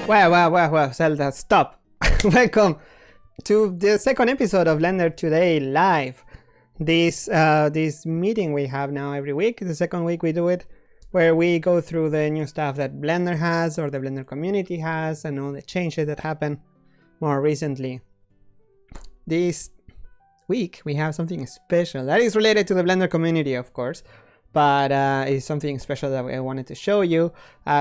Well, Zelda, stop. Welcome to the second episode of Blender.Today live. This meeting we have now every week, the second week we do it, where we go through the new stuff that Blender has or the Blender community has and all the changes that happened more recently. This week we have something special that is related to the Blender community, of course, but it's something special that I wanted to show you.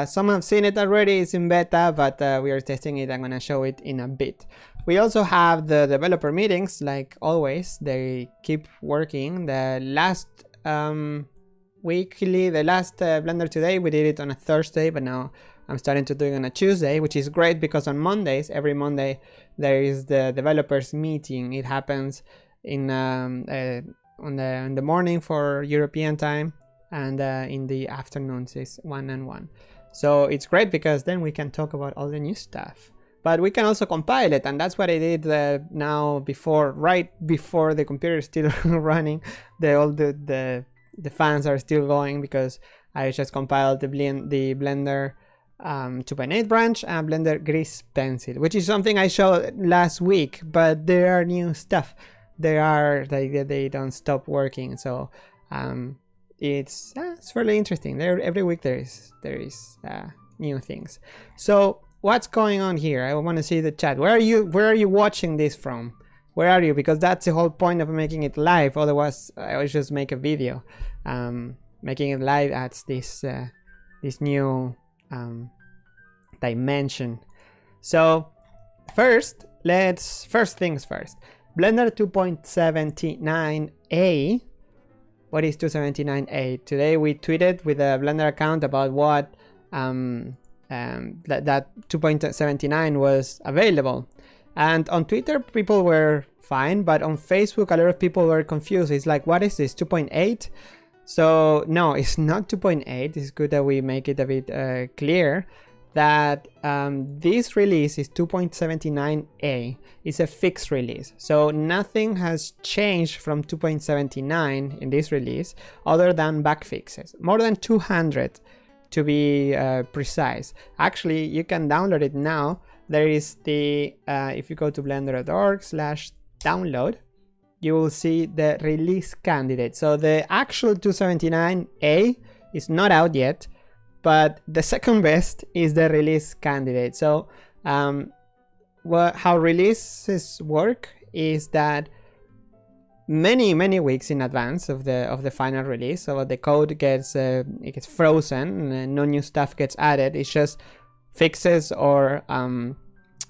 Some have seen it already, it's in beta, but we are testing it. I'm gonna show it in a bit. We also have the developer meetings, like always. They keep working. The last weekly, the last Blender.Today, we did it on a Thursday, but now I'm starting to do it on a Tuesday, which is great because on Mondays, every Monday, there is the developers meeting. It happens in the morning for European time, and in the afternoons is 1 and 1. So it's great because then we can talk about all the new stuff. But we can also compile it, and that's what I did now right before the computer is still running. The fans are still going because I just compiled the Blender 2.8 branch and Blender Grease Pencil, which is something I showed last week, but there are new stuff. They don't stop working, so it's fairly interesting. Every week there is new things. So what's going on here? I want to see the chat. Where are you watching this from? Where are you? Because that's the whole point of making it live. Otherwise I would just make a video. Making it live adds this new dimension. So first things first. Blender 2.79a. What is 279a? Today we tweeted with a Blender account about what that 2.79 was available, and on Twitter people were fine, but on Facebook a lot of people were confused. It's like, what is this, 2.8? So no, it's not 2.8. It's good that we make it a bit clear that this release is 2.79a. It's a fixed release, so nothing has changed from 2.79 in this release other than bug fixes. More than 200 to be precise. Actually, you can download it now. There is the if you go to blender.org/download, you will see the release candidate. So the actual 279a is not out yet, but the second best is the release candidate. So how releases work is that many weeks in advance of the final release, so the code gets frozen and no new stuff gets added. It's just fixes or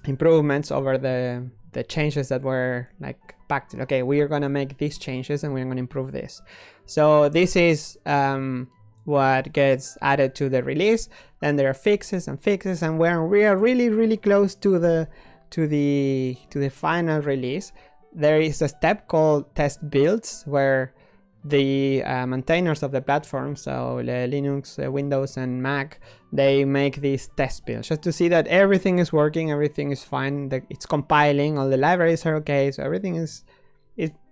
improvements over the changes that were like packed in. Okay, we are gonna make these changes and we're gonna improve this. So this is what gets added to the release. Then there are fixes, and when we are really close to the final release, there is a step called test builds, where the maintainers of the platform, so Linux, Windows and Mac, they make these test builds just to see that everything is working, everything is fine, that it's compiling, all the libraries are okay, so everything is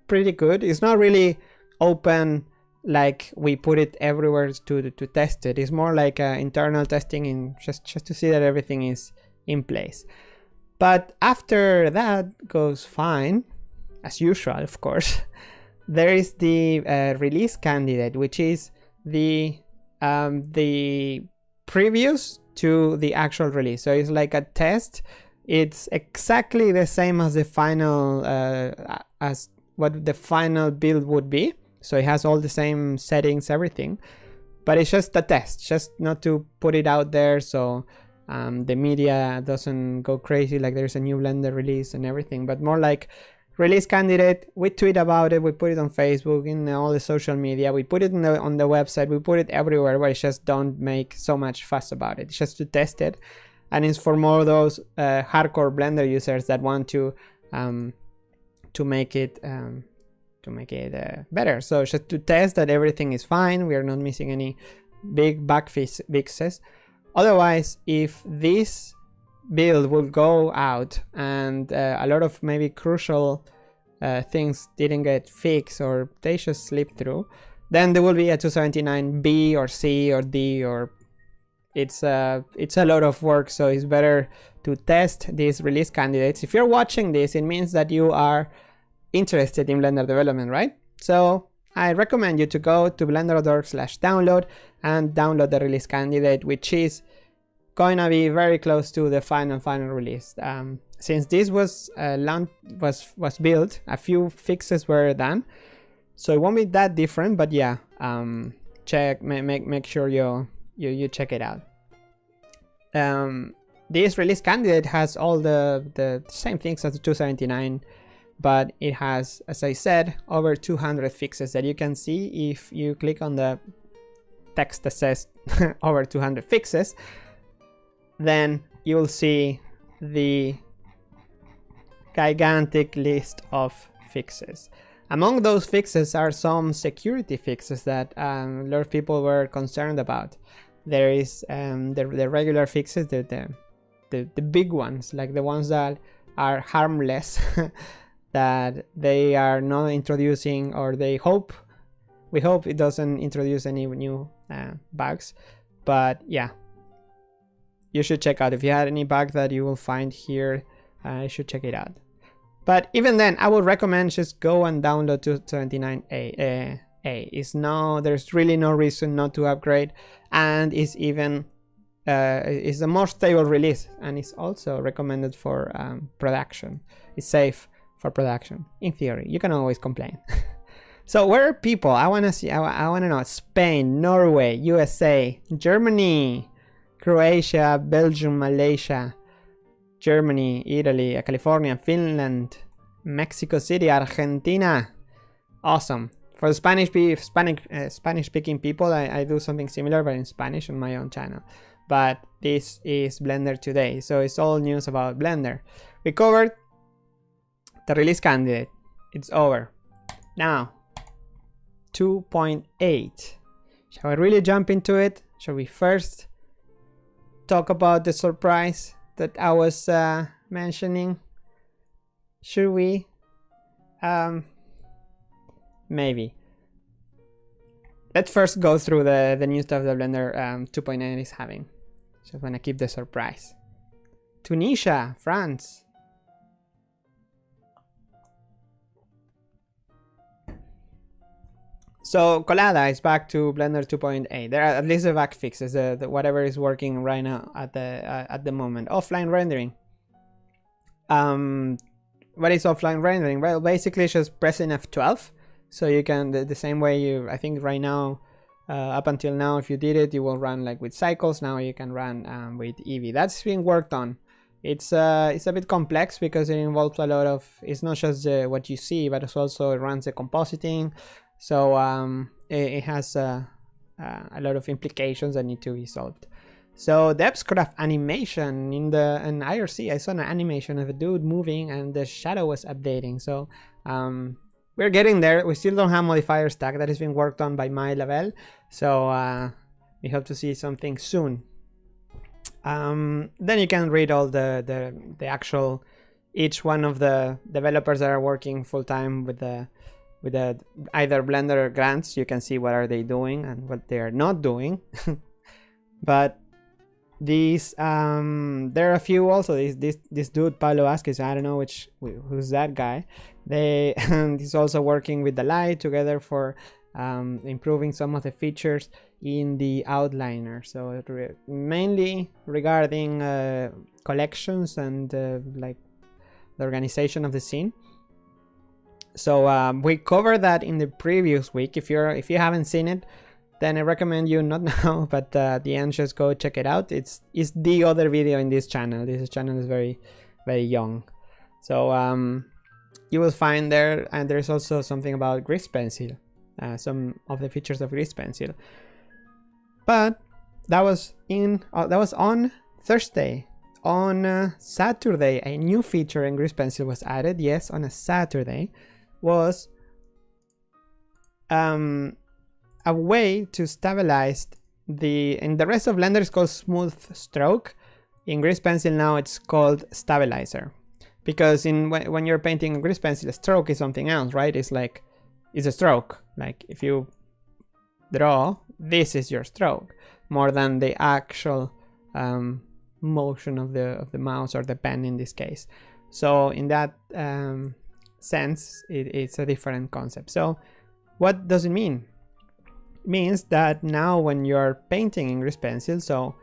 pretty good. It's not really open like we put it everywhere to test it. It's more like internal testing, in just to see that everything is in place. But after that goes fine, as usual, of course, there is the release candidate, which is the previews to the actual release. So it's like a test. It's exactly the same as the final as what the final build would be. So it has all the same settings, everything, but it's just a test, just not to put it out there so the media doesn't go crazy like there's a new Blender release and everything, but more like release candidate. We tweet about it, we put it on Facebook, in all the social media, we put it on the website, we put it everywhere, but it's just don't make so much fuss about it. It's just to test it, and it's for more of those hardcore Blender users that want to make it better. So just to test that everything is fine, we are not missing any big bug fixes. Otherwise, if this build will go out and a lot of maybe crucial things didn't get fixed or they just slipped through, then there will be a 279B or C or D or it's a lot of work, so it's better to test these release candidates. If you're watching this, it means that you are interested in Blender development, right? So I recommend you to go to blender.org/download and download the release candidate, which is going to be very close to the final release. Since this was built, a few fixes were done, so it won't be that different. But yeah, make sure you check it out. This release candidate has all the same things as the 279, but it has, as I said, over 200 fixes that you can see if you click on the text that says over 200 fixes. Then you will see the gigantic list of fixes. Among those fixes are some security fixes that a lot of people were concerned about. There is the regular fixes, the big ones, like the ones that are harmless, that they are not introducing, or we hope it doesn't introduce any new bugs. But yeah, you should check out. If you had any bug that you will find here, you should check it out. But even then, I would recommend just go and download 279A. There's really no reason not to upgrade, and it's even it's a more stable release, and it's also recommended for production. It's safe for production. In theory, you can always complain. So where are people? I want to see. I want to know. Spain, Norway, USA, Germany, Croatia, Belgium, Malaysia, Germany, Italy, California, Finland, Mexico City, Argentina. Awesome. For the Spanish-speaking people, I do something similar, but in Spanish on my own channel. But this is Blender Today, so it's all news about Blender. We covered the release candidate. It's over. Now, 2.8. Shall we really jump into it? Shall we first talk about the surprise that I was mentioning? Should we? Maybe. Let's first go through the new stuff that Blender 2.9 is having. Just wanna keep the surprise. Tunisia, France. So Collada is back to Blender 2.8. There are at least the bug fixes, the whatever is working right now at the moment. Offline rendering. What is offline rendering? Well, basically just pressing F12. So you can, the same way I think right now, up until now, if you did it, you will run like with cycles. Now you can run with Eevee. That's being worked on. It's a bit complex because it involves a lot of, it's not just what you see, but it also runs the compositing. So it has a lot of implications that need to be solved. So depth graph animation in IRC, I saw an animation of a dude moving and the shadow was updating. So we're getting there. We still don't have modifier stack. That is being worked on by my level. So we hope to see something soon. Then you can read all the actual, each one of the developers that are working full time with the either Blender grants. You can see what are they doing and what they are not doing. But these there are a few also. This dude Pablo Vasquez, I don't know who's that guy. He's also working with the light together for improving some of the features in the outliner. So mainly regarding collections and like the organization of the scene. So we covered that in the previous week. If you haven't seen it, then I recommend you, not now, but at the end, just go check it out. It's the other video in this channel. This channel is very, very young. So you will find there, and there's also something about Grease Pencil, some of the features of Grease Pencil. But that was on Thursday. On Saturday, a new feature in Grease Pencil was added. Yes, on a Saturday, was a way to stabilize in the rest of Blender it's called smooth stroke. In Grease Pencil now it's called stabilizer, because when you're painting in Grease Pencil, a stroke is something else, right? It's a stroke. Like if you draw, this is your stroke. more than the actual motion of the mouse or the pen in this case. So in that sense, it's a different concept. So what does it mean? It means that now when you're painting in Grease Pencil, so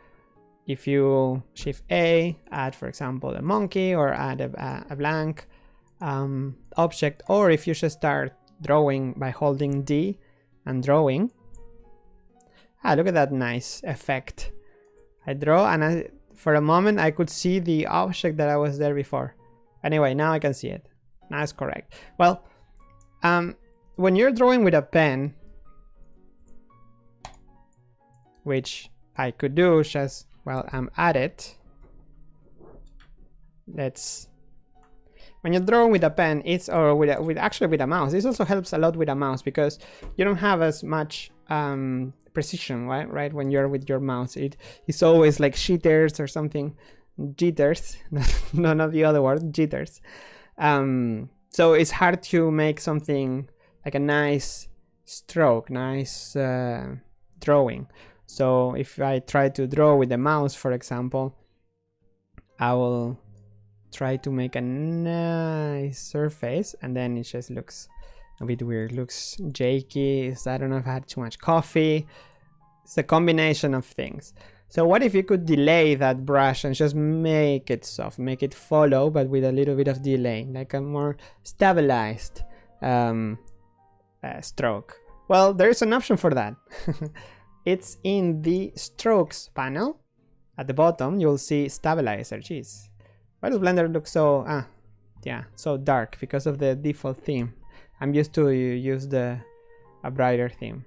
if you Shift A, add for example a monkey, or add a blank object, or if you just start drawing by holding D and drawing, look at that nice effect. I draw, and for a moment I could see the object that I was there before. Anyway, now I can see it. Now it's correct. Well, when you're drawing with a pen, which I could do just while I'm at it, when you're drawing with a pen, or actually with a mouse, this also helps a lot with a mouse, because you don't have as much precision, right? When you're with your mouse, it's always like jitters or something. Jitters, no, not the other word, jitters. So it's hard to make something like a nice stroke, nice drawing. So if I try to draw with the mouse, for example, I will try to make a nice surface, and then it just looks a bit weird, looks jakey. I don't know if I had too much coffee. It's a combination of things. So what if you could delay that brush and just make it soft, make it follow, but with a little bit of delay, like a more stabilized stroke? Well, there is an option for that. It's in the strokes panel. At the bottom, you'll see stabilizer. Jeez, why does Blender look so, so dark? Because of the default theme. I'm used to use a brighter theme.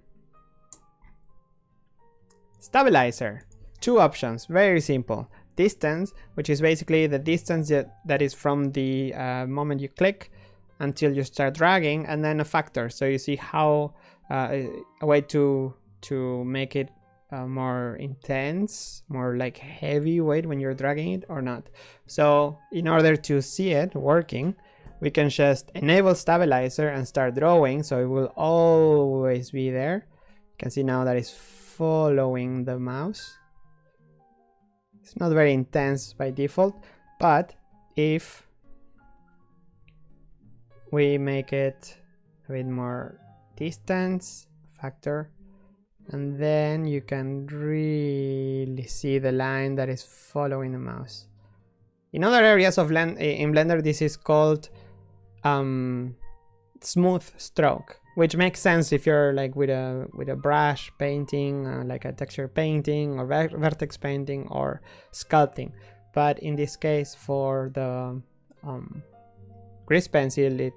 Stabilizer. Two options, very simple. Distance, which is basically the distance that is from the moment you click until you start dragging, and then a factor, so you see how a way to make it more intense, more like heavyweight when you're dragging it or not. So in order to see it working, we can just enable stabilizer and start drawing, so it will always be there. You can see now that it's following the mouse. It's not very intense by default, but if we make it a bit more distance, factor, and then you can really see the line that is following the mouse. In other areas of in Blender, this is called smooth stroke, which makes sense if you're like with a brush painting, like a texture painting or vertex painting or sculpting. But in this case, for the Grease Pencil,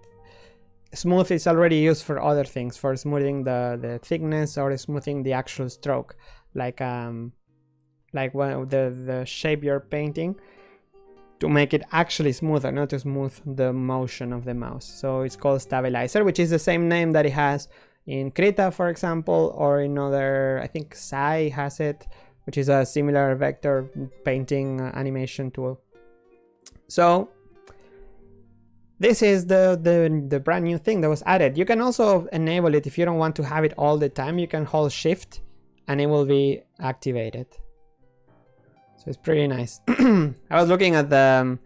smooth is already used for other things, for smoothing the thickness or smoothing the actual stroke, like when the shape you're painting, to make it actually smoother, not to smooth the motion of the mouse. So it's called stabilizer, which is the same name that it has in Krita, for example, or in other, I think Sai has it, which is a similar vector painting animation tool. So this is the brand new thing that was added. You can also enable it if you don't want to have it all the time. You can hold Shift and it will be activated. So it's pretty nice. I was looking at the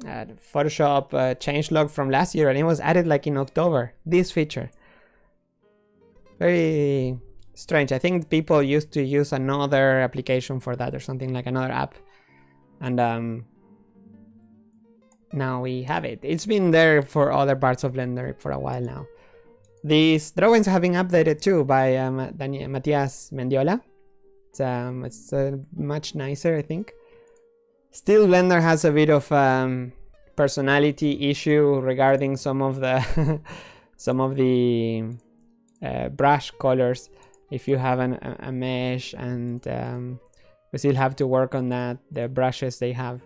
Photoshop changelog from last year, and it was added like in October. This feature, very strange. I think people used to use another application for that, or something like another app, and now we have it. It's been there for other parts of Blender for a while now. These drawings have been updated too by Matias Mendiola. It's much nicer, I think. Still, Blender has a bit of personality issue regarding some of the brush colors. If you have a mesh, and we still have to work on that. The brushes they have.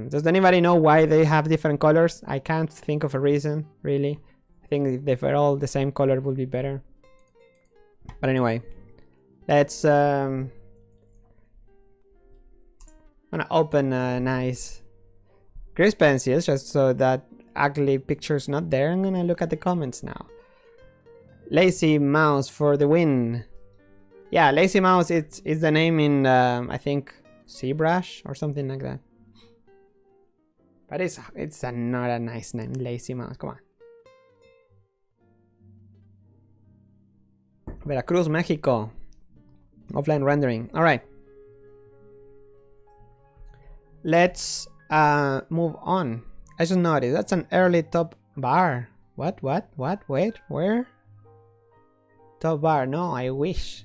Does anybody know why they have different colors? I can't think of a reason, really. I think if they were all the same color, it would be better. But anyway. Let's I'm gonna open a nice Grease Pencil just so that ugly picture's not there. I'm gonna look at the comments now. Lazy mouse for the win. Yeah, lazy mouse. It's the name in I think ZBrush or something like that. But it's not a nice name, lazy mouse. Come on. Veracruz, Mexico. Offline rendering. All right. Let's move on. I just noticed that's an early top bar. What? Wait, where? Top bar. No, I wish.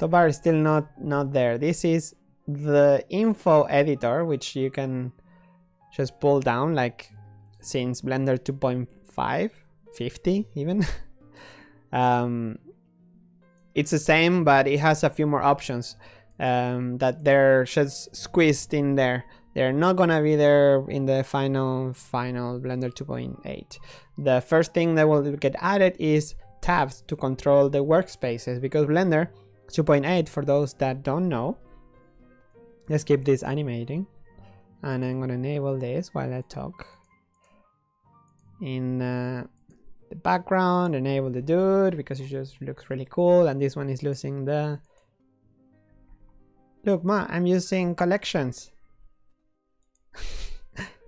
Top bar is still not there. This is the info editor, which you can just pull down, like since Blender 2.5, 50 even. It's the same, but it has a few more options that they're just squeezed in there. They're not gonna be there in the final Blender 2.8. The first thing that will get added is tabs to control the workspaces, because Blender 2.8, for those that don't know, let's keep this animating, and I'm gonna enable this while I talk. In the background, enable the dude because it just looks really cool, and this one is losing the look. I'm using collections.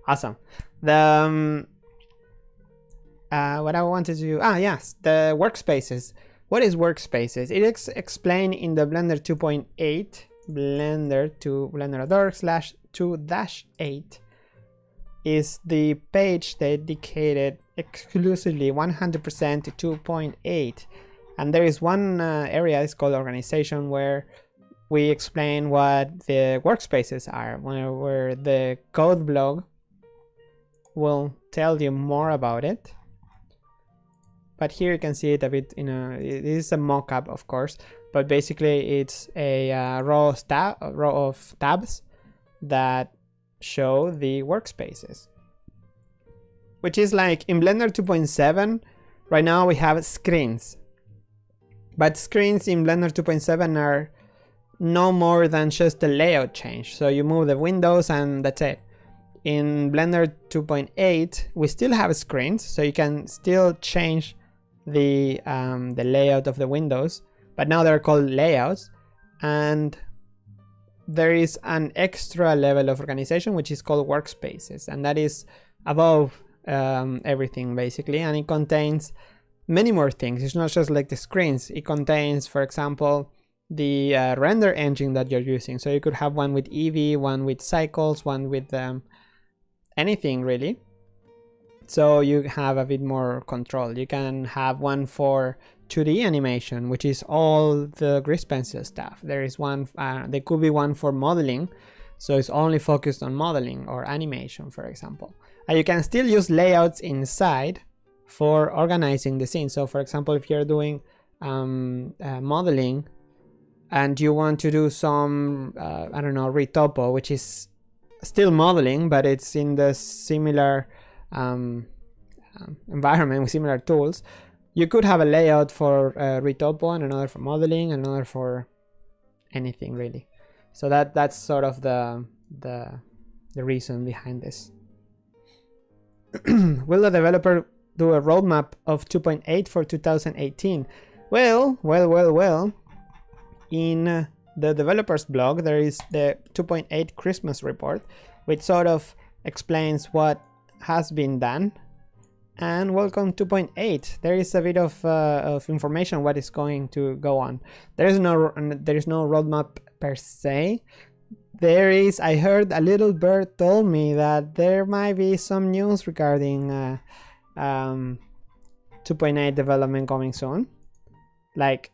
Awesome. The what I wanted to yes, the workspaces. What is workspaces? It is explained in the Blender 2.8, Blender.org/2-8 is the page dedicated exclusively 100% to 2.8, and there is one area, it's called organization, where we explain what the workspaces are, where the code blog will tell you more about it. But here you can see it a bit it is a mock-up, of course, but basically it's a row of tabs that show the workspaces, which is like in Blender 2.7. right now we have screens, but screens in Blender 2.7 are no more than just a layout change, so you move the windows and that's it. In Blender 2.8 we still have screens, so you can still change the layout of the windows, but now they're called layouts, and there is an extra level of organization which is called workspaces, and that is above everything basically, and it contains many more things. It's not just like the screens. It contains, for example, the render engine that you're using, so you could have one with Eevee, one with cycles, one with anything really, so you have a bit more control. You can have one for 2D animation, which is all the grease pencil stuff. There is one, there could be one for modeling, so it's only focused on modeling or animation, for example. And you can still use layouts inside for organizing the scene. So for example, if you're doing modeling and you want to do some I don't know, retopo, which is still modeling, but it's in the similar environment with similar tools, you could have a layout for retopo and another for modeling, another for anything really. So that's sort of the reason behind this. Will the developer do a roadmap of 2.8 for 2018? Well. In the developers blog there is the 2.8 Christmas report, which sort of explains what has been done. And welcome 2.8. There is a bit of information what is going to go on. There is no roadmap per se. There is, I heard a little bird told me that there might be some news regarding 2.8 development coming soon, like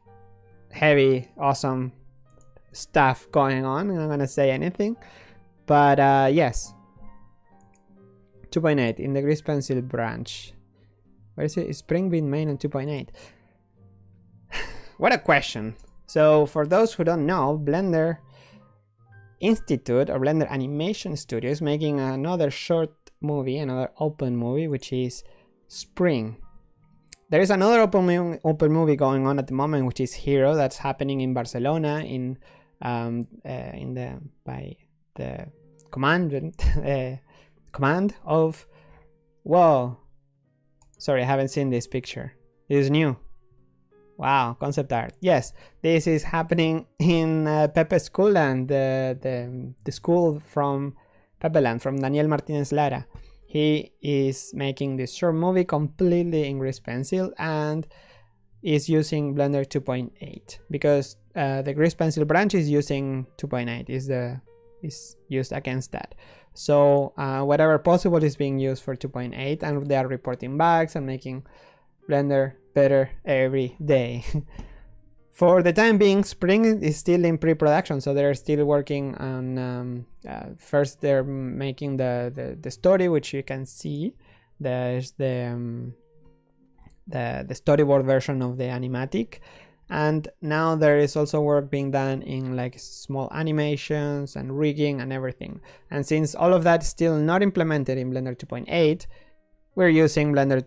heavy awesome stuff going on. I'm not gonna say anything, but yes, 2.8 in the grease pencil branch. Where is it? Spring Bean main on 2.8. What a question. So for those who don't know, Blender Institute or Blender Animation Studio is making another short movie, another open movie, which is Spring. There is another open movie going on at the moment, which is Hero, that's happening in Barcelona by the command of, whoa, sorry, I haven't seen this picture. It is new. Wow, concept art. Yes, this is happening in Pepe School, and the school from Pepeland, from Daniel Martinez Lara. He is making this short movie completely in grease pencil and is using Blender 2.8 because the grease pencil branch is using 2.8 is used against that. So whatever possible is being used for 2.8, and they are reporting bugs and making Blender better every day. For the time being, Spring is still in pre-production, so they're still working on first they're making the story, which you can see. There's the storyboard version of the animatic, and now there is also work being done in like small animations and rigging and everything. And since all of that is still not implemented in Blender 2.8, we're using Blender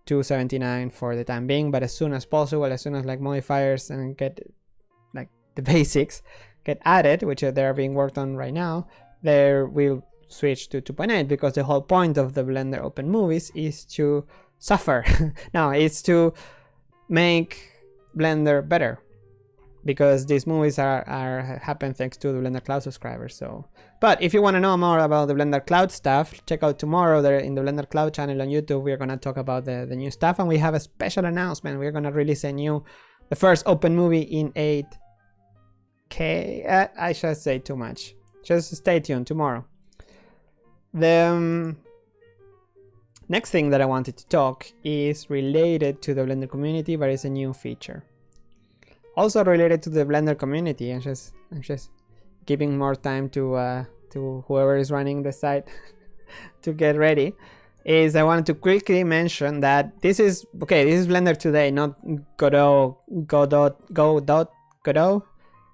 279 for the time being, but as soon as possible, as soon as like modifiers and get like the basics get added, which they're being worked on right now, there will switch to 2.8, because the whole point of the Blender Open Movies is to suffer. No, it's to make Blender better, because these movies are happen thanks to the Blender Cloud subscribers. So, but if you want to know more about the Blender Cloud stuff, check out tomorrow there in the Blender Cloud channel on YouTube. We're gonna talk about the new stuff, and we have a special announcement. We're gonna release the first open movie in 8K. I should say too much. Just stay tuned tomorrow. The next thing that I wanted to talk is related to the Blender community, but it's a new feature. Also related to the Blender community, I'm just giving more time to whoever is running the site to get ready. Is I wanted to quickly mention that this is Blender.Today, not Godot.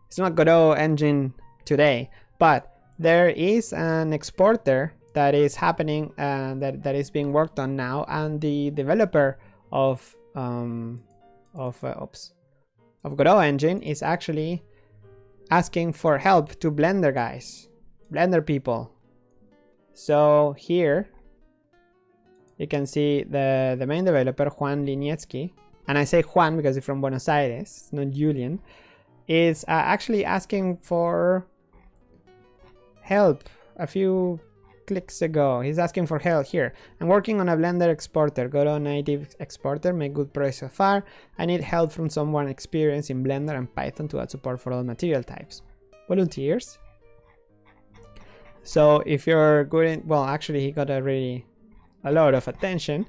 It's not Godot engine today, but there is an exporter that is happening and that is being worked on now, and the developer of Godot engine is actually asking for help to Blender guys, Blender people. So here you can see the main developer, Juan Linietsky, and I say Juan because he's from Buenos Aires, it's not Julian, is actually asking for help a few clicks ago. He's asking for help here. I'm working on a Blender exporter, Godot native exporter, make good progress so far. I need help from someone experienced in Blender and Python to add support for all material types. Volunteers? So if you're good in, well, actually he got a lot of attention,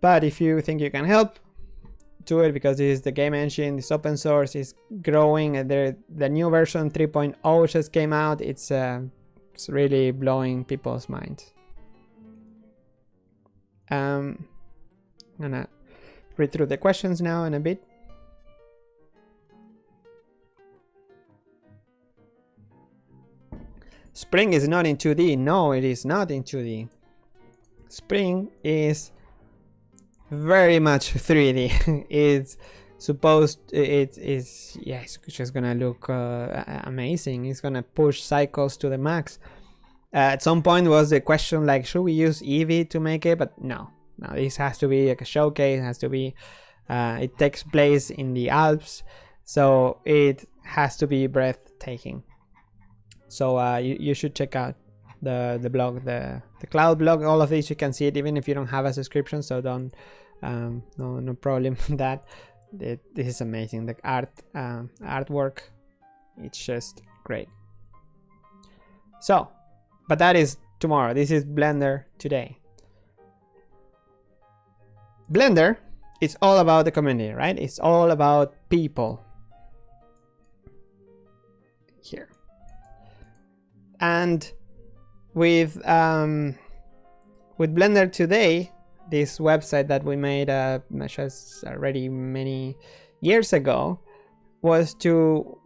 but if you think you can help, do it, because this is the game engine, it's open source, it's growing, and the new version 3.0 just came out. It's really blowing people's minds. I'm gonna read through the questions now in a bit. Spring is not in 2D. No, it is not in 2D. Spring is very much 3D. It's just gonna look amazing. It's gonna push cycles to the max. At some point was the question like, should we use Eevee to make it? But no, this has to be like a showcase. It has to be it takes place in the Alps, so it has to be breathtaking. So you should check out the blog, the cloud blog. All of these you can see it even if you don't have a subscription, so don't no problem with that. This is amazing. The artwork, it's just great. So, but that is tomorrow. This is Blender today. Blender, it's all about the community, right? It's all about people here. And with Blender.Today, this website that we made already many years ago, was to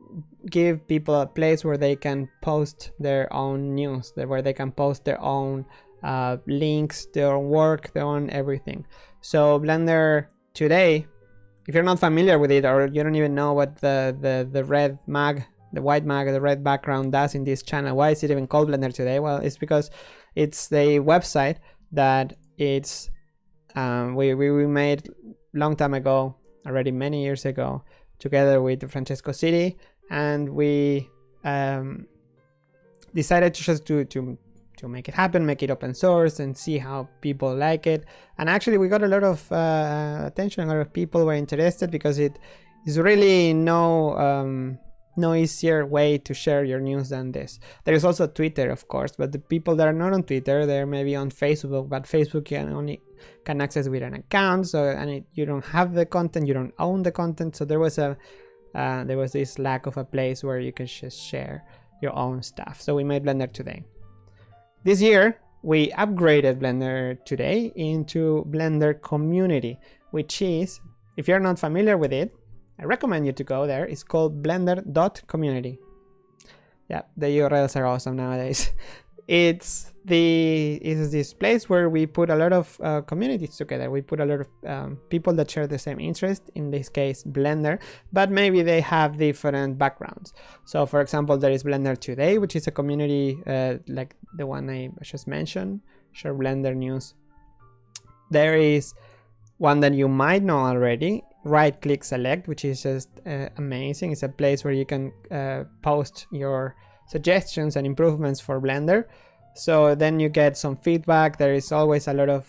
give people a place where they can post their own news, where they can post their own links, their own work, their own everything. So Blender.Today, if you're not familiar with it, or you don't even know what the red mag, the white mag, the red background does in this channel, why is it even called Blender.Today? Well, it's because it's the website that it's we made long time ago already many years ago together with Francesco City, and we decided to just to make it happen, make it open source, and see how people like it. And actually we got a lot of attention. A lot of people were interested because it is really no easier way to share your news than this. There is also Twitter, of course, but the people that are not on Twitter, they're maybe on Facebook, but Facebook can access with an account. So you don't have the content, you don't own the content. So there was this lack of a place where you can just share your own stuff. So we made Blender.Today. This year we upgraded Blender.Today into Blender Community, which is, if you're not familiar with it, I recommend you to go there. It's called Blender.Community. Yeah, the URLs are awesome nowadays. It's this place where we put a lot of communities together. We put a lot of people that share the same interest, in this case Blender, but maybe they have different backgrounds. So for example, there is Blender.Today, which is a community like the one I just mentioned, share Blender news. There is one that you might know already, right click select, which is just amazing. It's a place where you can post your suggestions and improvements for Blender. So then you get some feedback. There is always a lot of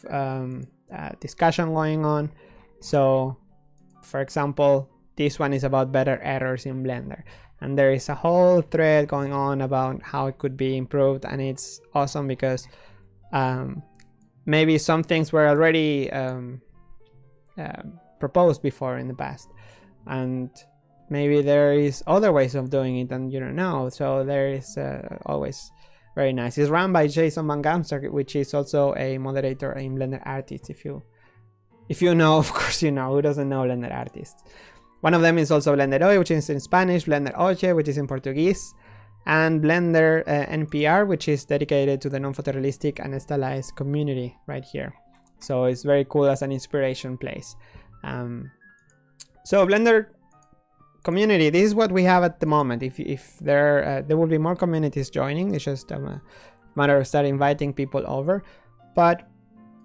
discussion going on. So for example, this one is about better errors in Blender, and there is a whole thread going on about how it could be improved. And it's awesome because maybe some things were already proposed before in the past, and maybe there is other ways of doing it and you don't know. So there is always very nice. It's run by Jason Van Gamster, which is also a moderator in Blender.Artist. If you know, of course you know. Who doesn't know Blender.Artist? One of them is also Blender.Hoy, which is in Spanish, Blender.Oye, which is in Portuguese, and Blender NPR, which is dedicated to the non-photorealistic and stylized community right here. So it's very cool as an inspiration place. So Blender community, this is what we have at the moment. If there will be more communities joining, it's just a matter of start inviting people over. But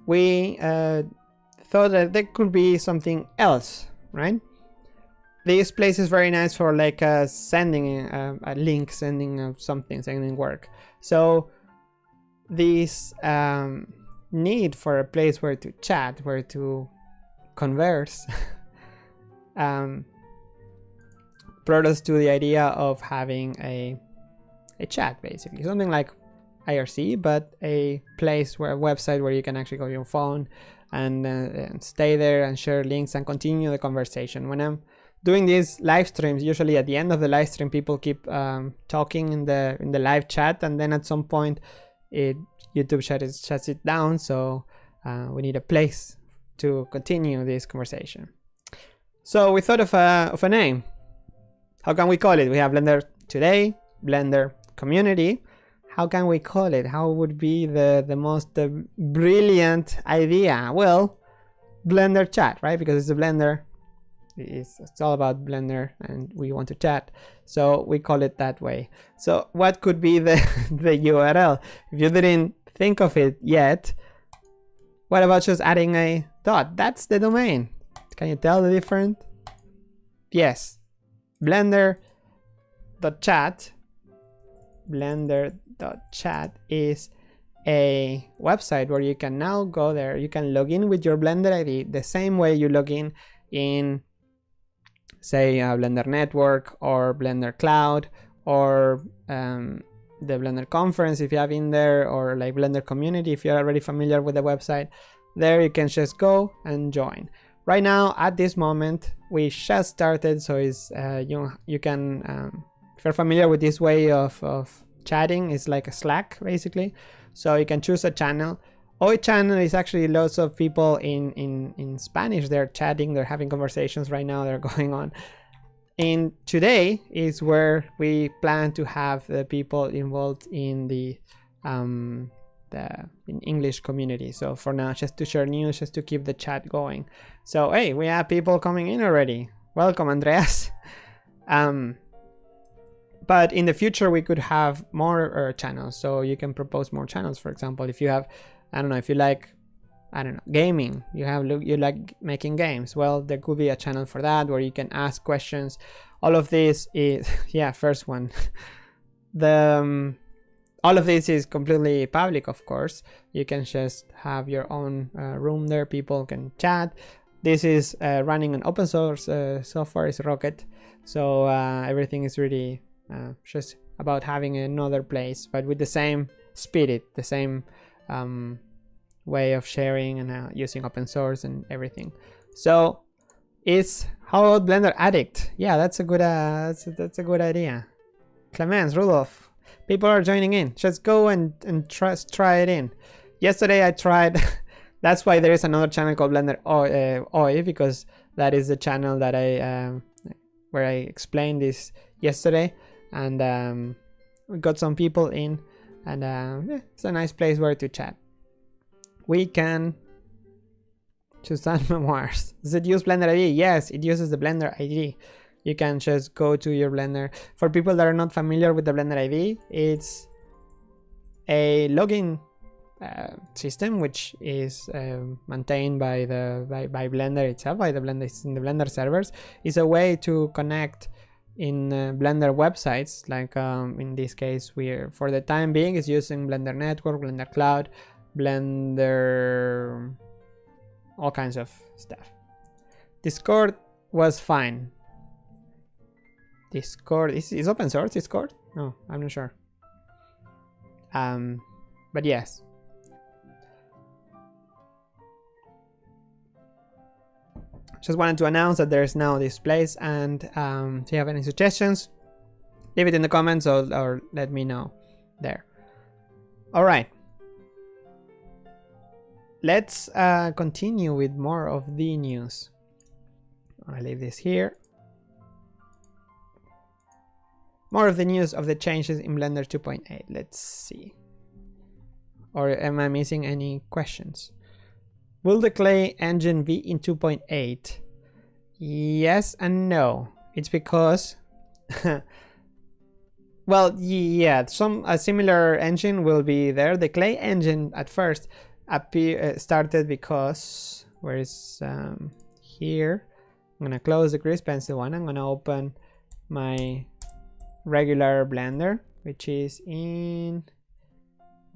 we thought that there could be something else, right? This place is very nice for like sending a link, sending something, sending work. So this need for a place where to chat, where to converse brought us to the idea of having a chat, basically something like IRC, but a place, where a website where you can actually go to your phone and stay there and share links and continue the conversation. When I'm doing these live streams, usually at the end of the live stream people keep talking in the live chat, and then at some point YouTube shuts it down. So we need a place to continue this conversation. So we thought of a name. How can we call it? We have Blender.Today, Blender Community. How can we call it? How would be the most brilliant idea? Well, Blender.Chat, right? Because it's a Blender. It's all about Blender and we want to chat. So we call it that way. So what could be the URL? If you didn't think of it yet, what about just adding a dot? That's the domain. Can you tell the difference? Yes. Blender.Chat. Blender.Chat is a website where you can now go there. You can log in with your Blender ID the same way you log in say Blender Network or Blender Cloud or the Blender Conference if you have in there, or like Blender Community if you're already familiar with the website. There you can just go and join. Right now, at this moment, we just started, so it's you can if you're familiar with this way of chatting, it's like a Slack basically. So you can choose a channel. Hoy channel is actually lots of people in Spanish. They're chatting, they're having conversations right now, they're going on. And today is where we plan to have the people involved in the English community. So for now, just to share news, just to keep the chat going. So hey, we have people coming in already. Welcome, Andreas. But in the future we could have more channels, so you can propose more channels. For example, if you have, I don't know, if you like I don't know, gaming. You like making games. Well, there could be a channel for that where you can ask questions. All of this is yeah, first one. All of this is completely public, of course. You can just have your own room there. People can chat. This is running on open source software. Is Rocket, so everything is really just about having another place, but with the same spirit, the same way of sharing and using open source and everything. So how about Blender Addict? Yeah, that's a good that's a good idea. Clemens, Rudolph, people are joining in. Just go and try it in. Yesterday I tried. That's why there is another channel called Blender Oi, because that is the channel that where I explained this yesterday, and we got some people in, and it's a nice place where to chat. We can choose some memoirs. Does it use Blender ID? Yes, it uses the Blender ID. You can just go to your Blender. For people that are not familiar with the Blender ID, it's a login system which is maintained by Blender itself, by the Blender servers. It's a way to connect in Blender websites, like in this case we're for the time being is using Blender Network, Blender Cloud, Blender, all kinds of stuff. Discord was fine. Discord is open source. Discord? No, I'm not sure. But yes. Just wanted to announce that there's now this place, and if you have any suggestions, leave it in the comments or let me know there. All right. Let's continue with more of the news. I'll leave this here. More of the news of the changes in Blender 2.8. Let's see. Or am I missing any questions? Will the clay engine be in 2.8? Yes and no. It's because well, yeah, a similar engine will be there. The clay engine at first started because where is here. I'm gonna close the grease pencil one. I'm gonna open my regular Blender, which is in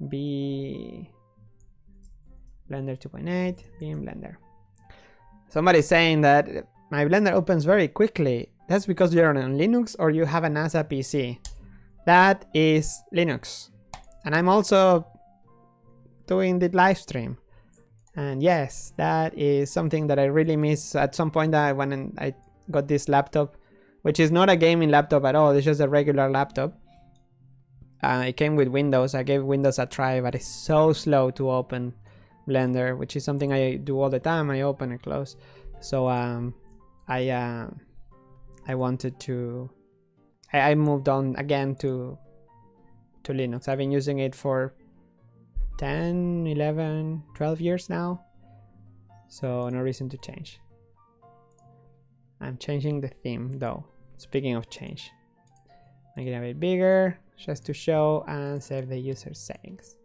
Blender 2.8, being Blender. Somebody's saying that my Blender opens very quickly. That's because you're on Linux or you have a NASA PC. That is Linux. And I'm also doing the live stream. And yes, that is something that I really miss. At some point when I got this laptop, which is not a gaming laptop at all, it's just a regular laptop. It came with Windows. I gave Windows a try, but it's so slow to open Blender, which is something I do all the time. I open and close. So I wanted to I moved on again to Linux. I've been using it for 10, 11, 12 years now, so no reason to change. I'm changing the theme though. Speaking of change, make it a bit bigger just to show and save the user settings.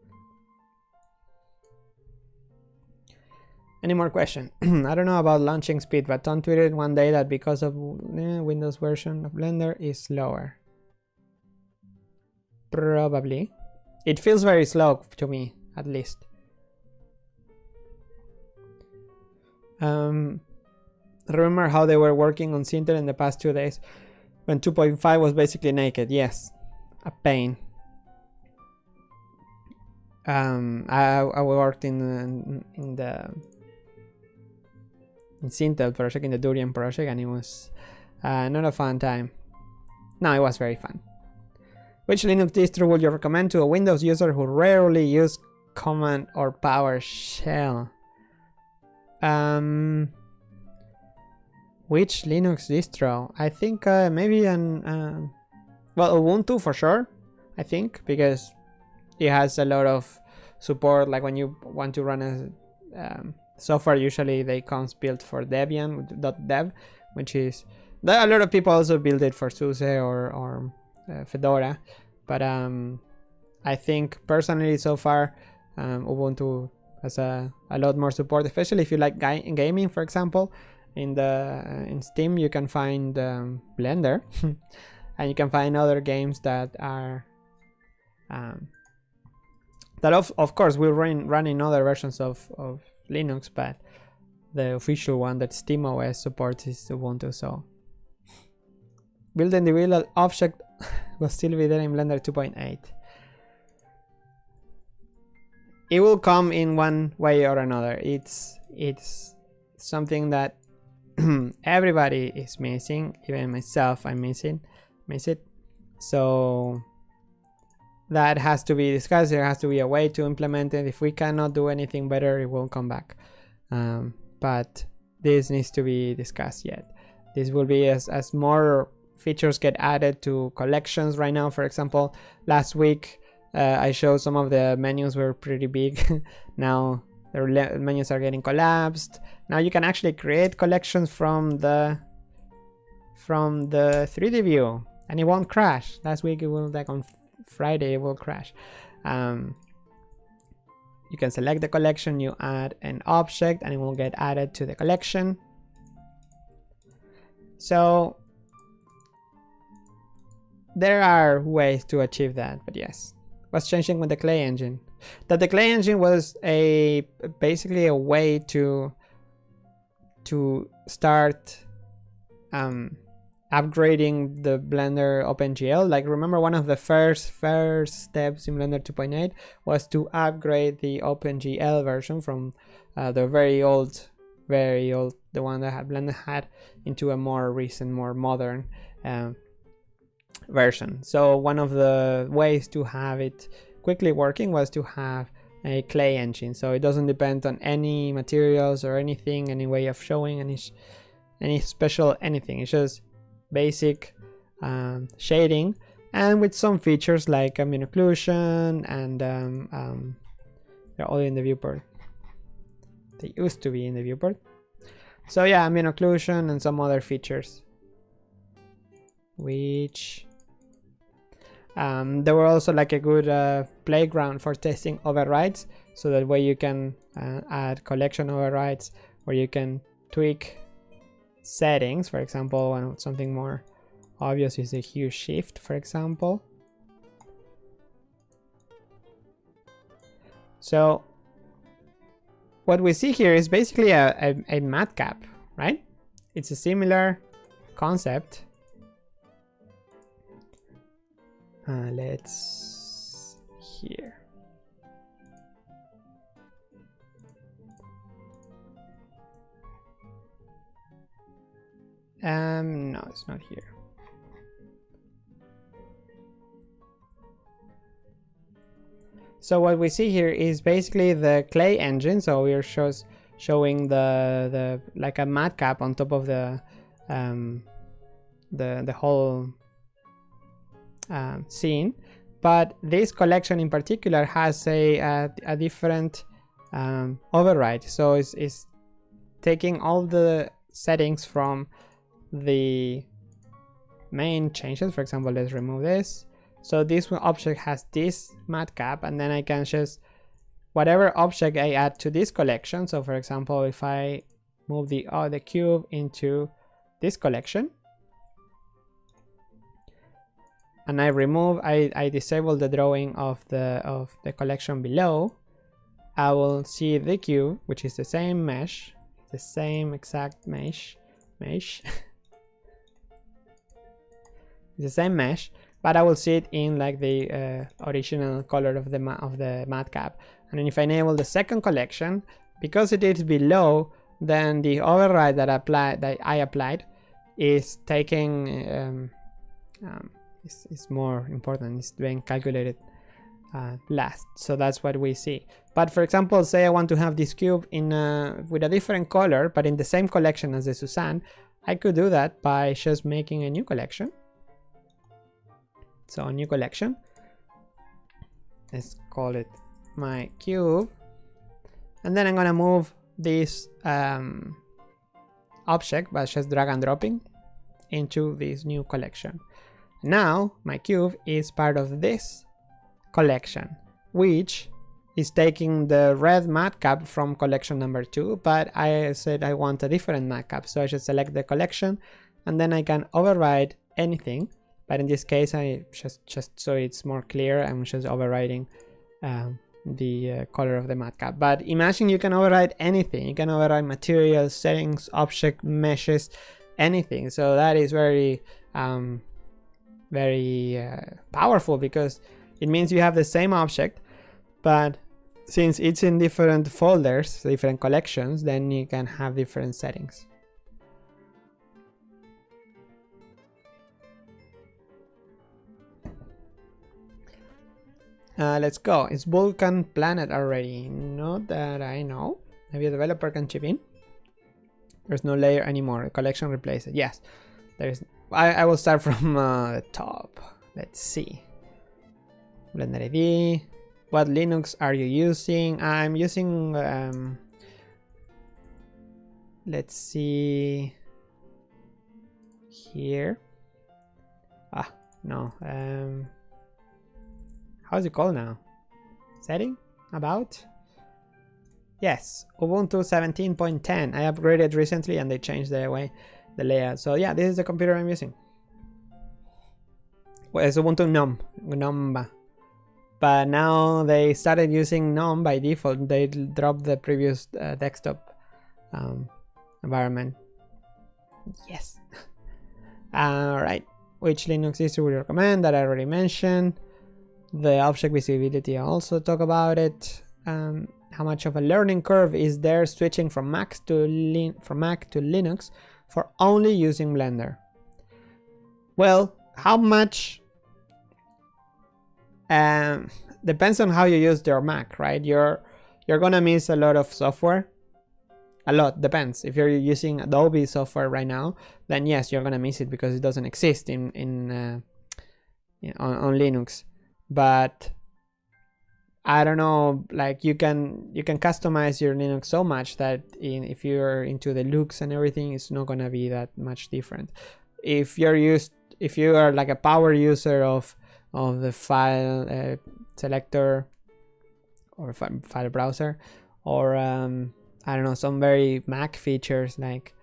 Any more questions? I don't know about launching speed, but Tom tweeted one day that because of Windows version of Blender is slower. Probably. It feels very slow to me, at least. Remember how they were working on Sinter in the past 2 days when 2.5 was basically naked? Yes, a pain. I worked in Sintel project, in the Durian project, and it was not a fun time. No, it was very fun. Which Linux distro would you recommend to a Windows user who rarely use Command or PowerShell? Which Linux distro? I think maybe well, Ubuntu for sure, I think, because it has a lot of support. Like when you want to run a software, usually they comes built for Debian with .dev, which is a lot of people also build it for SUSE or Fedora, but I think personally so far Ubuntu has a lot more support, especially if you like gaming, for example. In Steam you can find Blender and you can find other games that are that of course will run in other versions of Linux, but the official one that SteamOS supports is Ubuntu. So build individual object will still be there in Blender 2.8. It will come in one way or another. It's something that everybody is missing, even myself. I miss it. So that has to be discussed. There has to be a way to implement it. If we cannot do anything better, it won't come back. But this needs to be discussed yet. This will be as more features get added to collections. Right now, for example, last week I showed some of the menus were pretty big. Now the menus are getting collapsed. Now you can actually create collections from the 3D view and it won't crash. Last week it will, like on Friday, it will crash. You can select the collection, you add an object and it will get added to the collection. So there are ways to achieve that, but yes. What's changing with the clay engine? That the clay engine was basically a way to start upgrading the Blender OpenGL. Like, remember, one of the first steps in Blender 2.8 was to upgrade the OpenGL version from the very old, the one that Blender had, into a more recent, more modern version. So one of the ways to have it quickly working was to have a clay engine, so it doesn't depend on any materials or anything, any way of showing any special anything. It's just basic shading, and with some features like ambient occlusion, and they're all in the viewport. They used to be in the viewport. So yeah, ambient occlusion and some other features, which there were also like a good playground for testing overrides, so that way you can add collection overrides, where you can tweak settings. For example, something more obvious is the hue shift, for example. So what we see here is basically a matte cap, right? It's a similar concept. Let's here. No, it's not here. So what we see here is basically the clay engine. So we're showing the like a matte cap on top of the whole scene, but this collection in particular has a different override. So it's taking all the settings from the main changes. For example, let's remove this. So this object has this matte cap, and then I can just whatever object I add to this collection. So for example, if I move the cube into this collection, and I disable the drawing of the collection below, I will see the cube, which is the same mesh, the same exact mesh, the same mesh, but I will see it in like the original color of the matte cap. And then if I enable the second collection, because it is below, then the override that I applied is taking is more important. It's being calculated last. So that's what we see. But for example, say I want to have this cube in with a different color, but in the same collection as the Suzanne, I could do that by just making a new collection. So a new collection, let's call it my cube, and then I'm gonna move this object by just drag and dropping into this new collection. Now my cube is part of this collection, which is taking the red matcap from collection number 2, but I said I want a different matcap, so I should select the collection, and then I can override anything. But in this case, I just so it's more clear, I'm just overriding the color of the matcap. But imagine you can override anything. You can override materials, settings, object, meshes, anything. So that is very powerful, because it means you have the same object, but since it's in different folders, different collections, then you can have different settings. Let's go. Is Vulcan Planet already? Not that I know. Maybe a developer can chip in. There's no layer anymore. The collection replaces. Yes, there is. I will start from the top. Let's see. Blender ID. What Linux are you using? I'm using. Let's see. Here. Ah, no. How's it called now? Setting? About? Yes, Ubuntu 17.10. I upgraded recently and they changed the layout. So yeah, this is the computer I'm using. Well, it's Ubuntu GNOME. But now they started using GNOME by default. They dropped the previous desktop environment. Yes. Alright. Which Linux distro would you recommend? That I already mentioned. The object visibility, I also talk about it. How much of a learning curve is there switching from Mac to Linux for only using Blender? Well, how much depends on how you use your Mac, right? You're gonna miss a lot of software. A lot, depends. If you're using Adobe software right now, then yes, you're gonna miss it because it doesn't exist on Linux. But I don't know, like you can customize your Linux so much that if you're into the looks and everything, it's not gonna be that much different. If you are like a power user of the file selector or file browser, or I don't know, some very Mac features like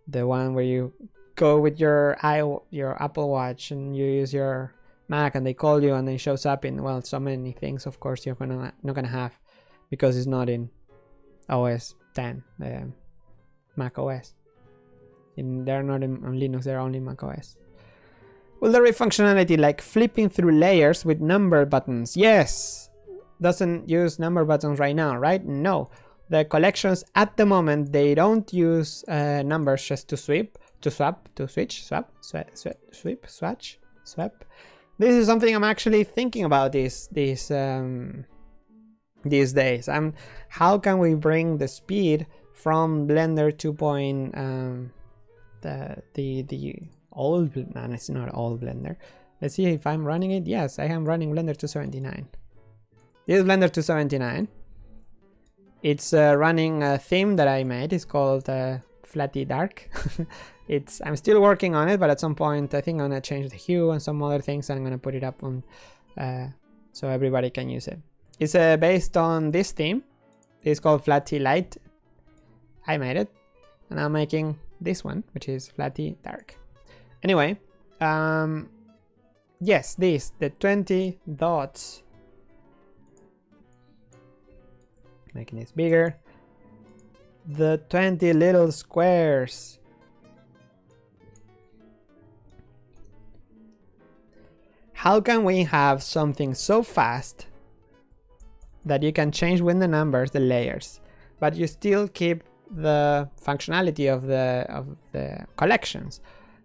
the one where you go with your Apple Watch and you use your Mac and they call you and it shows up in, well, so many things, of course, you're not gonna have, because it's not in OS 10, Mac OS. They're not on Linux, they're only Mac OS. Will there be functionality like flipping through layers with number buttons? Yes. Doesn't use number buttons right now, right? No. The collections at the moment, they don't use numbers just to sweep, to swap, to switch, swap, sweep, swatch, swap. This is something I'm actually thinking about these days. How can we bring the speed from Blender 2. The old, man, it's not old Blender. Let's see if I'm running it. Yes, I am running Blender 279. This is Blender 279. It's running a theme that I made. It's called Flatty Dark. I'm still working on it, but at some point I think I'm gonna change the hue and some other things, and I'm gonna put it up on so everybody can use it. It's based on this theme. It's called Flatty Light. I made it, and I'm making this one, which is Flatty Dark. Anyway, yes, the 20 dots. Making this bigger. The 20 little squares. How can we have something so fast that you can change with the numbers, the layers, but you still keep the functionality of the collections?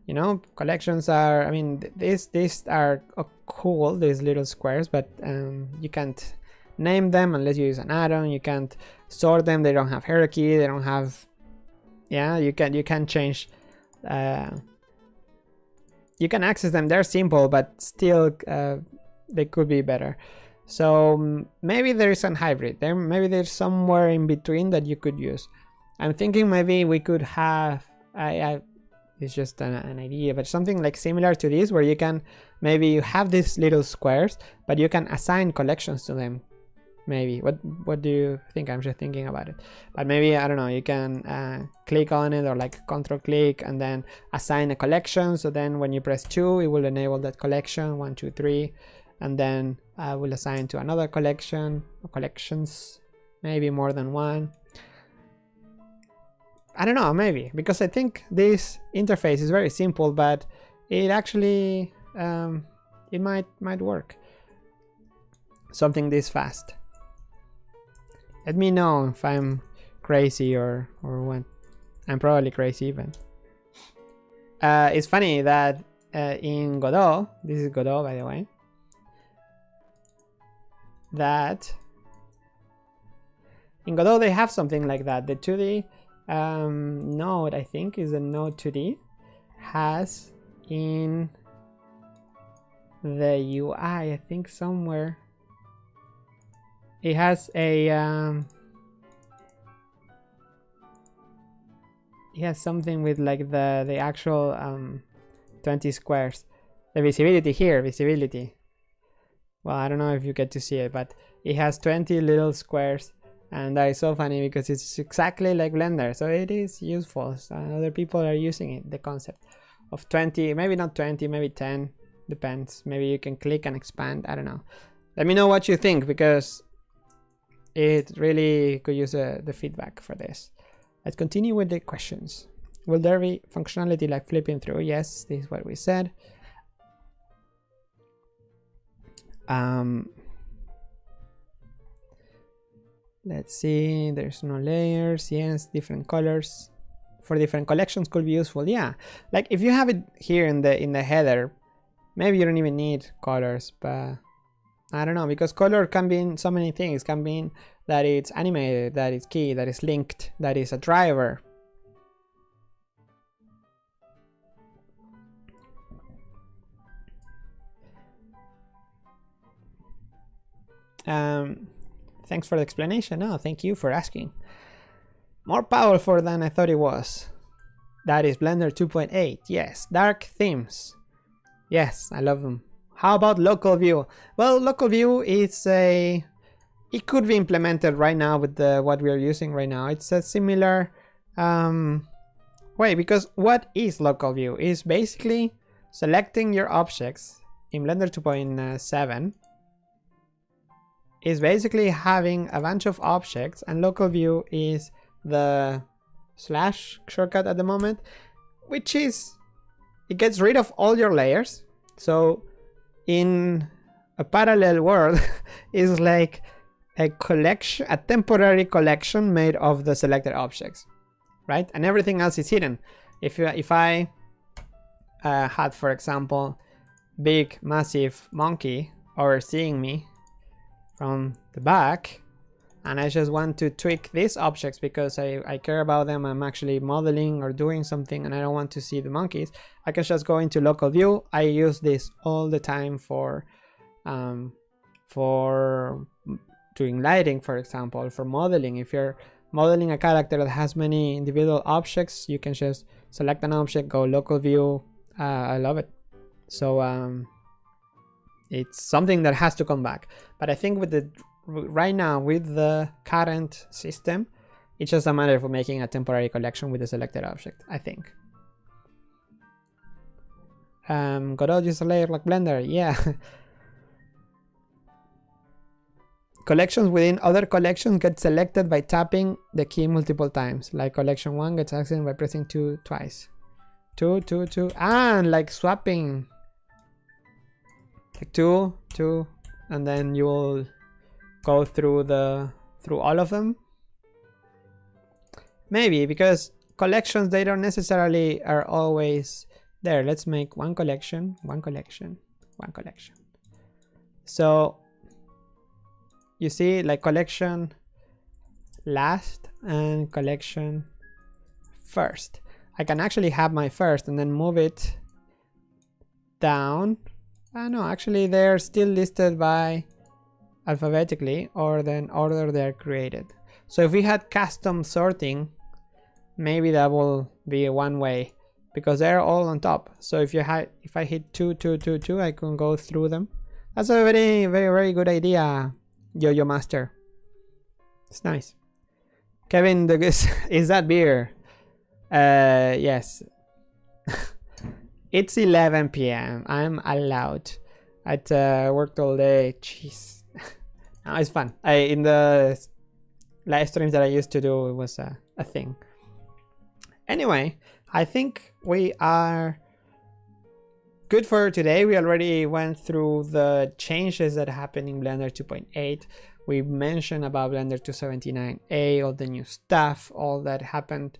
You know, collections are, I mean, these are cool, these little squares, but you can't name them unless you use an add-on. You can't sort them, they don't have hierarchy, they don't have, yeah, you can change, you can access them, they're simple, but still they could be better. So maybe there is a hybrid there, maybe there's somewhere in between that you could use. I'm thinking maybe we could have, it's just an idea, but something like similar to this, where you can, maybe you have these little squares, but you can assign collections to them. maybe. What do you think? I'm just thinking about it, but maybe, I don't know, you can click on it, or like control click and then assign a collection. So then when you press 2, it will enable that collection 1 2 3, and then will assign to another collection or collections, maybe more than one. I don't know, maybe, because I think this interface is very simple, but it actually it might work. Something this fast. Let me know if I'm crazy or what. I'm probably crazy even. It's funny that in Godot, this is Godot by the way, that in Godot they have something like that. The 2D node, I think, is the node 2D, has in the UI, I think somewhere, it has a it has something with like the actual 20 squares. The visibility here, visibility. Well, I don't know if you get to see it, but it has 20 little squares, and that is so funny because it's exactly like Blender, so it is useful. So other people are using it, the concept of 20, maybe not 20, maybe 10, depends. Maybe you can click and expand, I don't know. Let me know what you think, because it really could use the feedback for this. Let's continue with the questions. Will there be functionality like flipping through? Yes, this is what we said. Let's see, there's no layers. Yes, different colors for different collections could be useful. Yeah, like if you have it here in the header, maybe you don't even need colors, but I don't know, because color can mean so many things. It can mean that it's animated, that it's key, that it's linked, that is a driver. Thanks for the explanation. No, thank you for asking. More powerful than I thought it was. That is Blender 2.8. Yes, dark themes. Yes, I love them. How about local view? Well, local view is it could be implemented right now with what we are using right now. It's a similar way, because what is local view is basically selecting your objects in Blender 2.7 is basically having a bunch of objects, and local view is the slash shortcut at the moment, which is, it gets rid of all your layers. So in a parallel world is like a collection, a temporary collection made of the selected objects, right? And everything else is hidden. If I had, for example, big massive monkey overseeing me from the back, and I just want to tweak these objects because I care about them, I'm actually modeling or doing something and I don't want to see the monkeys, I can just go into local view. I use this all the time for doing lighting, for example, for modeling. If you're modeling a character that has many individual objects, you can just select an object, go local view. I love it. So it's something that has to come back. But I think with right now with the current system, it's just a matter of making a temporary collection with a selected object, I think. Godot uses a layer like Blender, yeah. Collections within other collections get selected by tapping the key multiple times. Like collection 1 gets accessed by pressing 2 twice. 2, 2, 2. And like swapping. Like 2, 2, and then you will go through all of them. Maybe, because collections, they don't necessarily are always there. Let's make one collection, one collection, one collection. So you see, like collection last and collection first. I can actually have my first and then move it down. No, actually they're still listed by alphabetically or then order they're created. So if we had custom sorting, maybe that will be one way, because they're all on top. So if I hit 2, 2, 2, 2, I can go through them. That's a very, very, very good idea, Yo-Yo Master. It's nice. Kevin, is that beer? Yes. It's 11 p.m. I'm allowed. At worked all day. Jeez. No, it's fun. In the live streams that I used to do, it was a thing. Anyway, I think we are good for today. We already went through the changes that happened in Blender 2.8. We mentioned about Blender 279A, all the new stuff, all that happened.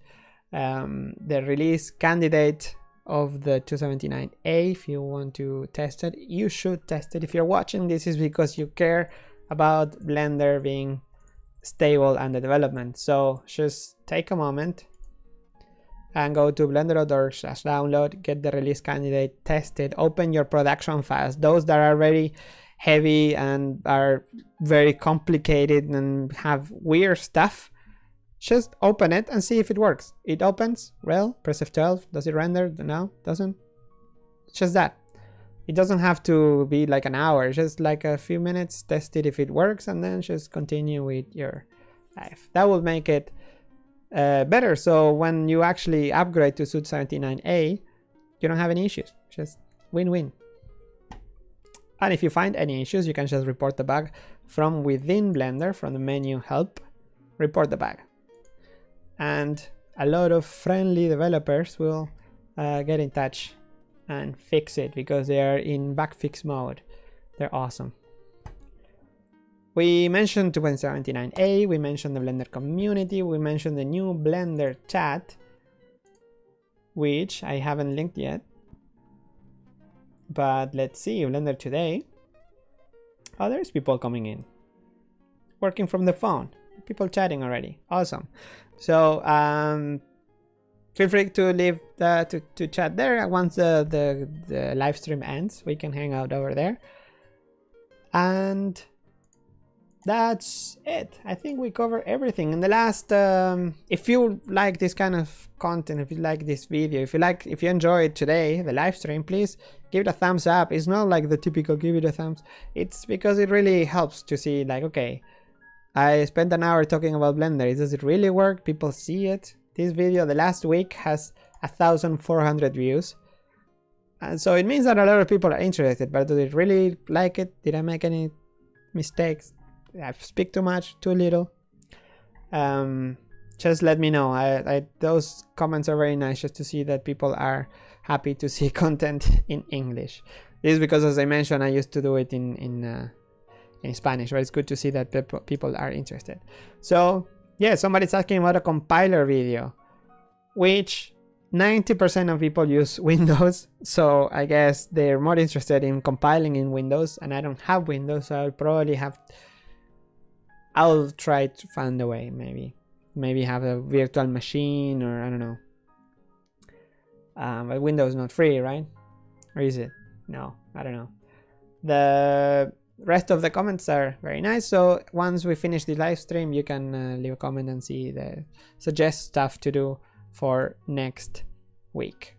The release candidate of the 279A. If you want to test it, you should test it. If you're watching this, is because you care about Blender being stable and the development. So just take a moment and go to Blender.org/download, get the release candidate, test it, open your production files, those that are very heavy and are very complicated and have weird stuff. Just open it and see if it works. It opens, well, press F12. Does it render? No, doesn't. It's just that. It doesn't have to be like an hour, just like a few minutes, test it if it works, and then just continue with your life. That will make it better. So when you actually upgrade to 279A, you don't have any issues. Just win-win. And if you find any issues, you can just report the bug from within Blender, from the menu help, report the bug. And a lot of friendly developers will get in touch and fix it because they are in bug fix mode. They're awesome. We mentioned 2.79a, we mentioned the Blender community, we mentioned the new Blender.Chat, which I haven't linked yet. But let's see, Blender.Today. Oh, there's people coming in. Working from the phone. People chatting already. Awesome. So feel free to leave to chat there. Once the live stream ends, we can hang out over there. And that's it. I think we covered everything in the last. If you like this kind of content, if you like this video, if you enjoyed today the live stream, please give it a thumbs up. It's not like the typical give it a thumbs. It's because it really helps to see, like, okay, I spent an hour talking about Blender. Does it really work? People see it. This video, the last week, has 1,400 views. And so it means that a lot of people are interested, but do they really like it? Did I make any mistakes? Did I speak too much, too little? Just let me know. Those comments are very nice, just to see that people are happy to see content in English. This is because, as I mentioned, I used to do it in Spanish, but it's good to see that people are interested. So yeah, somebody's asking about a compiler video, which 90% of people use Windows, so I guess they're more interested in compiling in Windows, and I don't have Windows, so I'll try to find a way, maybe have a virtual machine, or I don't know. But Windows is not free, right? Or is it? No, I don't know. The rest of the comments are very nice, so once we finish the live stream, you can leave a comment and suggest stuff to do for next week.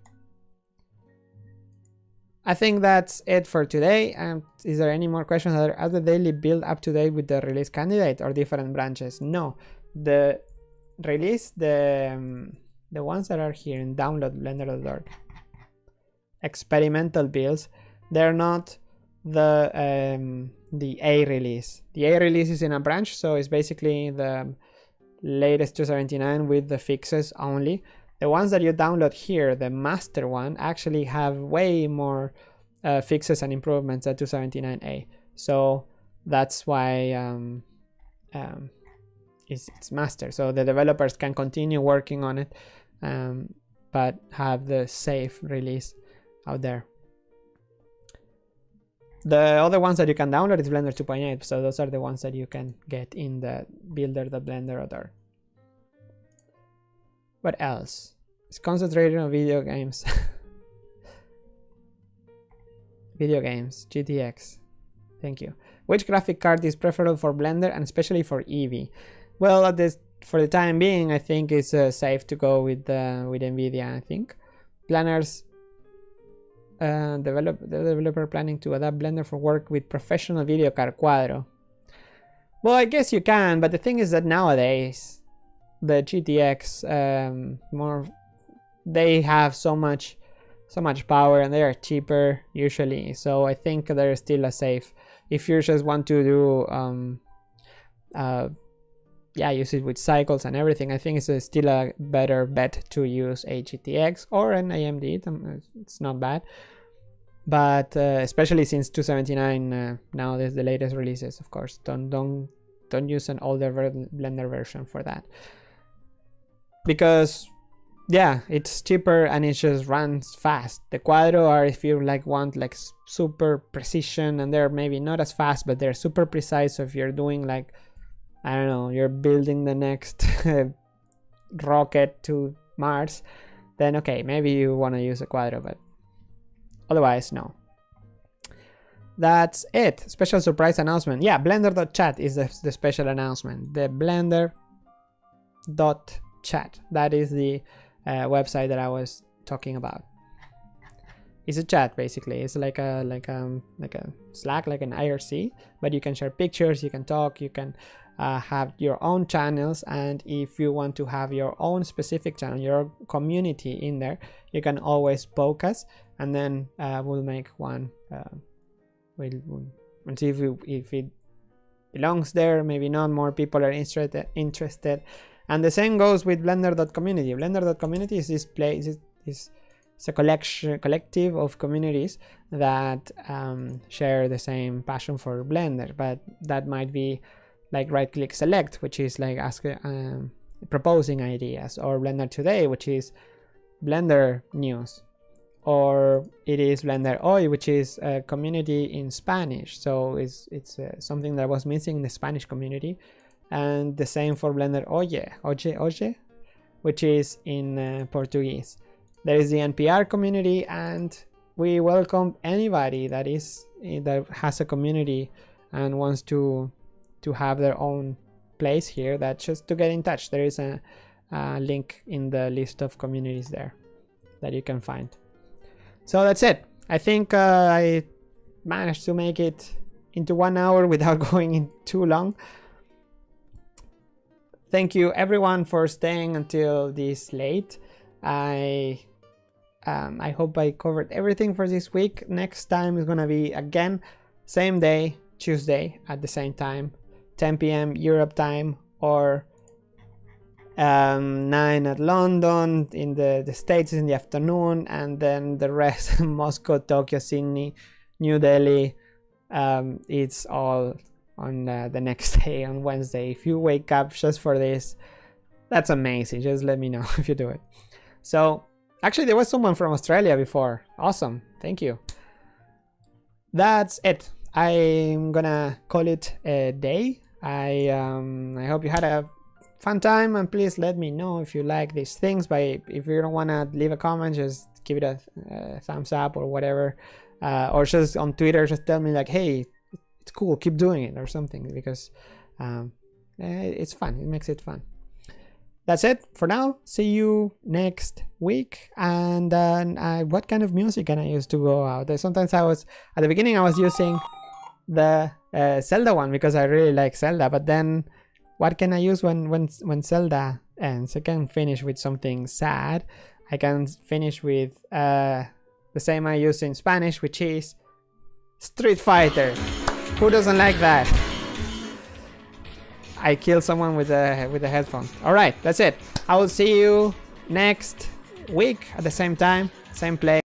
I think that's it for today. Is there any more questions? Are the daily build up to date with the release candidate or different branches? No, the release, the ones that are here in download Blender.org experimental builds, they're not the A release. The A release is in a branch, so it's basically the latest 279 with the fixes only. The ones that you download here, the master one, actually have way more fixes and improvements than 279A. So that's why it's master. So the developers can continue working on it, but have the safe release out there. The other ones that you can download is Blender 2.8, so those are the ones that you can get in the builder.blender.org. What else? It's concentrated on video games. Video games, GTX. Thank you. Which graphic card is preferable for Blender and especially for Eevee? Well, for the time being, I think it's safe to go with NVIDIA. I think planners. The developer planning to adapt Blender for work with professional video card Quadro. Well, I guess you can, but the thing is that nowadays the GTX they have so much power and they are cheaper usually. So I think they're still a safe. If you just want to do use it with cycles and everything, I think it's still a better bet to use a GTX or an AMD. It's not bad. But especially since 279 now there's the latest releases, of course. Don't use an older Blender version for that, because yeah, it's cheaper and it just runs fast. The Quadro are, if you want super precision, and they're maybe not as fast, but they're super precise. So if you're doing I don't know, you're building the next rocket to Mars, then okay, maybe you want to use a Quadro, but otherwise, no. That's it. Special surprise announcement. Yeah, Blender.Chat is the special announcement. The Blender.Chat. That is the website that I was talking about. It's a chat basically. It's like a Slack, like an IRC, but you can share pictures, you can talk, you can have your own channels, and if you want to have your own specific channel, your community in there, you can always poke us, and then we'll make one. We'll see if it belongs there. Maybe not. More people are interested, and the same goes with Blender.community. Blender.community is this place. It's a collective of communities that share the same passion for Blender, but that might be like right-click select, which is like proposing ideas, or Blender.Today, which is Blender news, or it is Blender.Hoy, which is a community in Spanish. So it's something that was missing in the Spanish community, and the same for Blender.Oye, which is in Portuguese. There is the NPR community, and we welcome anybody that has a community and wants to have their own place here, that just to get in touch. There is a link in the list of communities there that you can find. So that's it. I think I managed to make it into 1 hour without going in too long. Thank you everyone for staying until this late. I hope I covered everything for this week. Next time is gonna be again same day, Tuesday at the same time, 10 p.m. Europe time, or 9 at London in the States in the afternoon, and then the rest Moscow, Tokyo, Sydney, New Delhi, it's all on the next day, on Wednesday. If you wake up just for this, that's amazing. Just let me know if you do it. So actually there was someone from Australia before. Awesome, thank you. That's it. I'm gonna call it a day. I hope you had a fun time, and please let me know if you like these things. But if you don't want to leave a comment, just give it a thumbs up or whatever, or just on Twitter, just tell me like, hey, it's cool, keep doing it or something, because it's fun. It makes it fun. That's it for now. See you next week. And what kind of music can I use to go out? Sometimes at the beginning I was using the Zelda one because I really like Zelda, but then what can I use when Zelda ends? I can finish with something sad. I can finish with the same I use in Spanish, which is Street Fighter. Who doesn't like that? I killed someone with a headphone. All right, that's it. I will see you next week at the same time, same place.